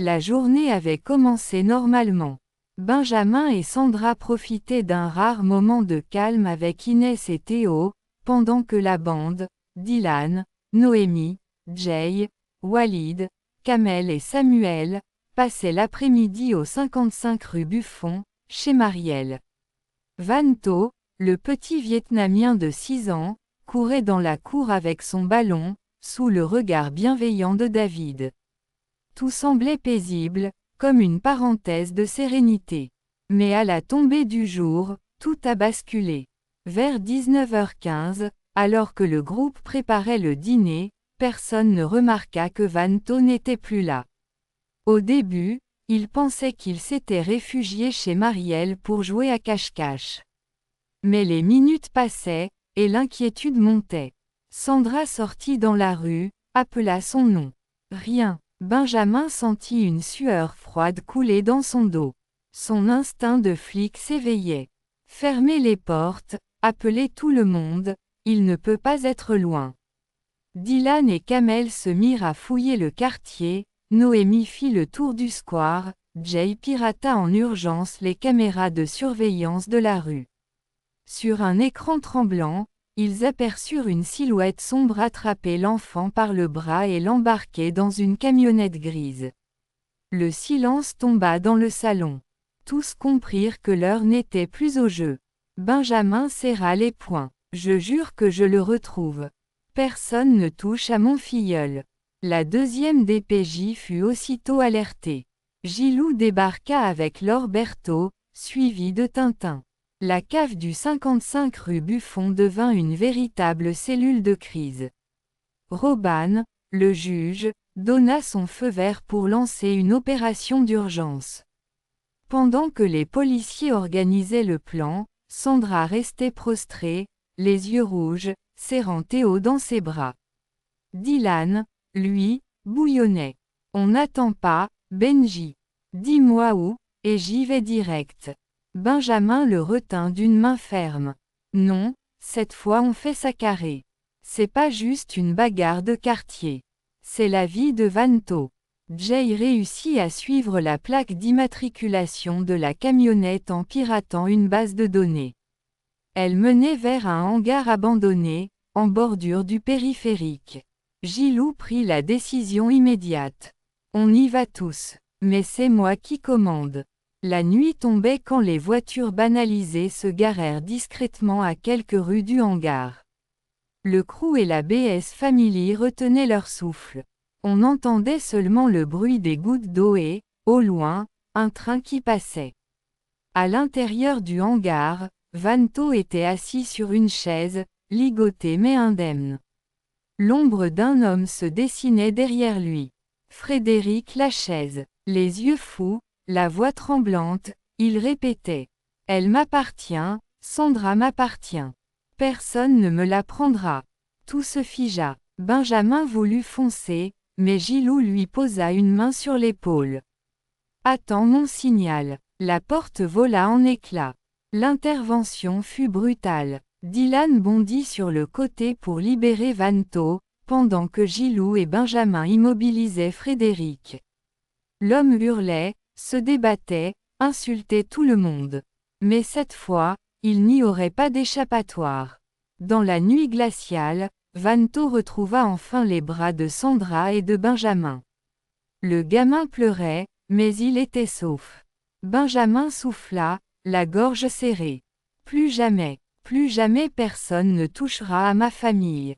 La journée avait commencé normalement. Benjamin et Sandra profitaient d'un rare moment de calme avec Inès et Théo, pendant que la bande, Dylan, Noémie, Jay, Walid, Kamel et Samuel, passait l'après-midi au 55 rue Buffon, chez Marielle. Vanto, le petit Vietnamien de 6 ans, courait dans la cour avec son ballon, sous le regard bienveillant de David. Tout semblait paisible, comme une parenthèse de sérénité. Mais à la tombée du jour, tout a basculé. Vers 19h15, alors que le groupe préparait le dîner, personne ne remarqua que Vanto n'était plus là. Au début, il pensait qu'il s'était réfugié chez Marielle pour jouer à cache-cache. Mais les minutes passaient, et l'inquiétude montait. Sandra sortit dans la rue, appela son nom. Rien. Benjamin sentit une sueur froide couler dans son dos. Son instinct de flic s'éveillait. Fermez les portes, appelez tout le monde, il ne peut pas être loin. Dylan et Kamel se mirent à fouiller le quartier, Noémie fit le tour du square, Jay pirata en urgence les caméras de surveillance de la rue. Sur un écran tremblant, ils aperçurent une silhouette sombre attraper l'enfant par le bras et l'embarquer dans une camionnette grise. Le silence tomba dans le salon. Tous comprirent que l'heure n'était plus au jeu. Benjamin serra les poings. Je jure que je le retrouve. Personne ne touche à mon filleul. La deuxième DPJ fut aussitôt alertée. Gilou débarqua avec Laure Berthaud, suivi de Tintin. La cave du 55 rue Buffon devint une véritable cellule de crise. Roban, le juge, donna son feu vert pour lancer une opération d'urgence. Pendant que les policiers organisaient le plan, Sandra restait prostrée, les yeux rouges, serrant Théo dans ses bras. Dylan, lui, bouillonnait. On n'attend pas, Benji. Dis-moi où, et j'y vais direct. Benjamin le retint d'une main ferme. Non, cette fois on fait ça carré. C'est pas juste une bagarre de quartier. C'est la vie de Vanto. Jay réussit à suivre la plaque d'immatriculation de la camionnette en piratant une base de données. Elle menait vers un hangar abandonné, en bordure du périphérique. Gilou prit la décision immédiate. On y va tous, mais c'est moi qui commande. La nuit tombait quand les voitures banalisées se garèrent discrètement à quelques rues du hangar. Le crew et la BS Family retenaient leur souffle. On entendait seulement le bruit des gouttes d'eau et, au loin, un train qui passait. À l'intérieur du hangar, Vanto était assis sur une chaise, ligoté mais indemne. L'ombre d'un homme se dessinait derrière lui. Frédéric Lachaise, les yeux fous, la voix tremblante, il répétait. Elle m'appartient, Sandra m'appartient. Personne ne me la prendra. Tout se figea. Benjamin voulut foncer, mais Gilou lui posa une main sur l'épaule. Attends mon signal. La porte vola en éclats. L'intervention fut brutale. Dylan bondit sur le côté pour libérer Vanto, pendant que Gilou et Benjamin immobilisaient Frédéric. L'homme hurlait, se débattait, insultait tout le monde. Mais cette fois, il n'y aurait pas d'échappatoire. Dans la nuit glaciale, Vanto retrouva enfin les bras de Sandra et de Benjamin. Le gamin pleurait, mais il était sauf. Benjamin souffla, la gorge serrée. Plus jamais personne ne touchera à ma famille.